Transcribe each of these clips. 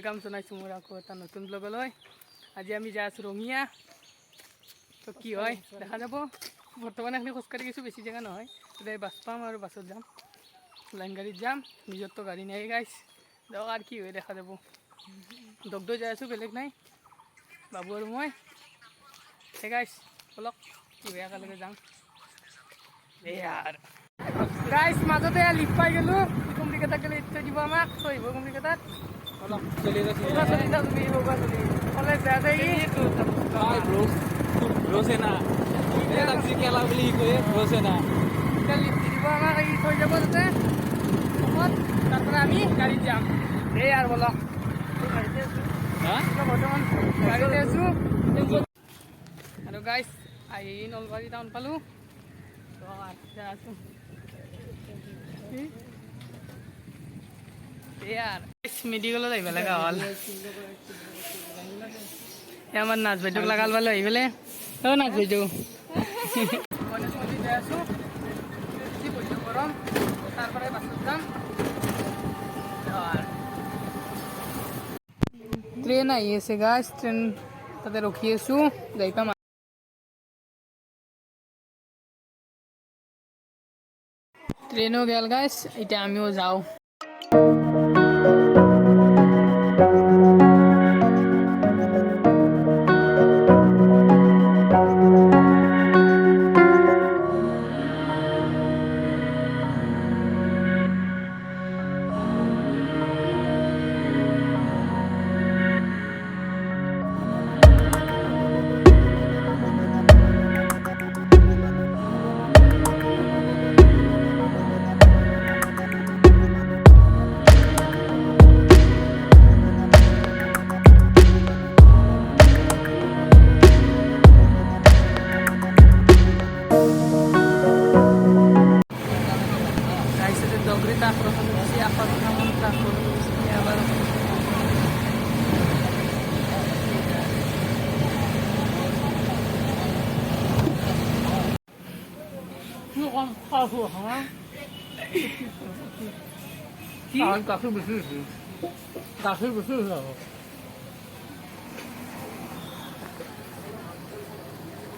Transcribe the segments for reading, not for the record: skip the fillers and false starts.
Welcome जनाइছোঁ মোৰ আকৌ এটা নতুন ব্লগলৈ। আজি আমি যাই আছোঁ ৰঙিয়া। তো কি হয় দেখা যাব। বৰ্তমান এখনি খোজকাঢ়ি গৈছোঁ, বেছি জেগা নহয়। এতিয়া বাছ পাম আৰু বাছত যাম, লাইন গাড়ীত যাম। নিজৰতো গাড়ী নাই গাইছ, যাওক আৰু কি হয় দেখা যাব। দগদৈ যাই আছোঁ, বেলেগ নাই, বাবু আৰু মই। সেই গাইছ বলক কি হয় একেলগে যাম। গাইছ মাজতে লিফ্ট পাই গ'লোঁ, কম্পিউটাৰ গ'লে ইটো দিব আমাক থৈ আহিব কম্পিউটাৰ। চলি যাওঁ তুমি কলেজ বেয়া যায় লিফ্ট দিব আমাক, এই থৈ যাব তাতে তাৰপৰা আমি গাড়ীত যাম। এই আৰু বলক বৰ্তমান গাড়ীতে আছোঁ। আৰু গাইছ আহি নলবাৰী টাউন পালোঁ, আছোঁ মেডিকেলত আহিব লগা হ'ল। আমাৰ নাচ বাইদেউক লগাল পালোঁ আহি পেলাই। অঁ নাচ বাইদেউ গণেশ মন্দিৰ যাই আছোঁ, বেছি বৈদ্য গৰম। তাৰপৰাই বাছত যাম। ট্ৰেইন আহি আছে গাইছ, ট্ৰেইন তাতে ৰখি আছোঁ, যাই পাম। ট্ৰেইনো গেল গাইছ, এতিয়া আমিও যাওঁ।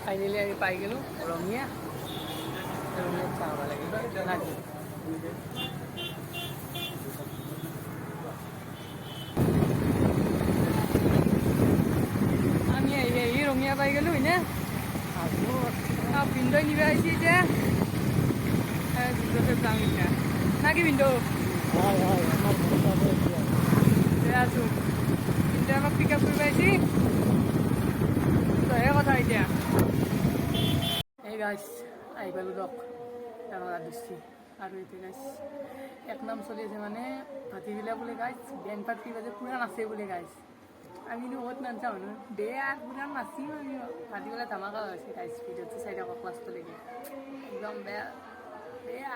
ফাইনেলি আমি পাই গ'লোঁ ৰঙিয়া। ৰঙিয়াত চাব লাগিব আমি আহি ৰঙিয়া পাই গ'লোঁ হয়নে। ভিনদেউ নিব আহিছে এতিয়া, যাম এতিয়া না কি ভিনদেউ? আছোঁ ভিনদেউ আমাক পিক আপ কৰিব আহিছে, তহে কথা এতিয়া। এই গাইছ আহি পালোঁ দিয়ক ডাঙৰ দৃষ্টি। আৰু এতিয়া গাইছ এক নাম চলি আছে, মানে ভাটিবিলাক বোলে গাইছ বেণ্ড পাৰ্টি বাজে পূৰা নাচে বোলে গাইছ। আমিনো ক'ত নাচা মানুহ বেয়া পূৰা নাচিম আমি। ভাটিবেলা ধামাকা হৈছে গাইছ, ভিডিঅ'টো চাই থাকক লাষ্টলৈকে, একদম বেয়া বেয়া।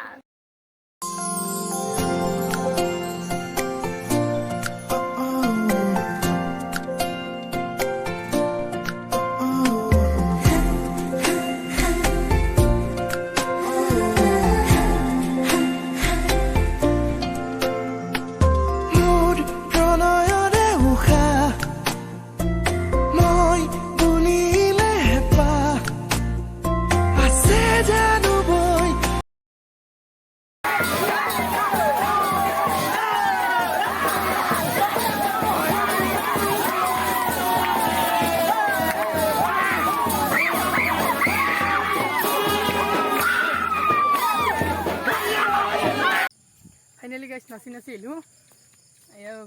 ফাইনেলি গাইছ নাচি নাচি আহিলোঁ,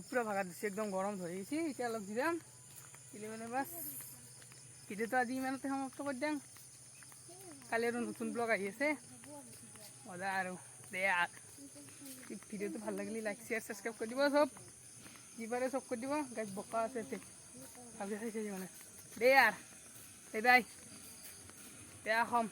পূৰা ভাগা দিছে, একদম গৰম ধৰি গৈছে। এতিয়া অলপ জিৰাম দিলে মানে বাছ ভিডিঅ'টো আজি ইমানতে সমাপ্ত কৰি দিম। কালি আৰু নতুন ব্লগ আহি আছে, মজা আৰু বেয়া। ভিডিঅ'টো ভাল লাগিলে লাইক শ্বেয়াৰ ছাবস্ক্ৰাইব কৰি দিব, চব যি পাৰে চব কৰি দিব। গাইছ বোকা আছে ভালকৈ চাইছে মানে বেয়া বাই বাই বেয়া কম।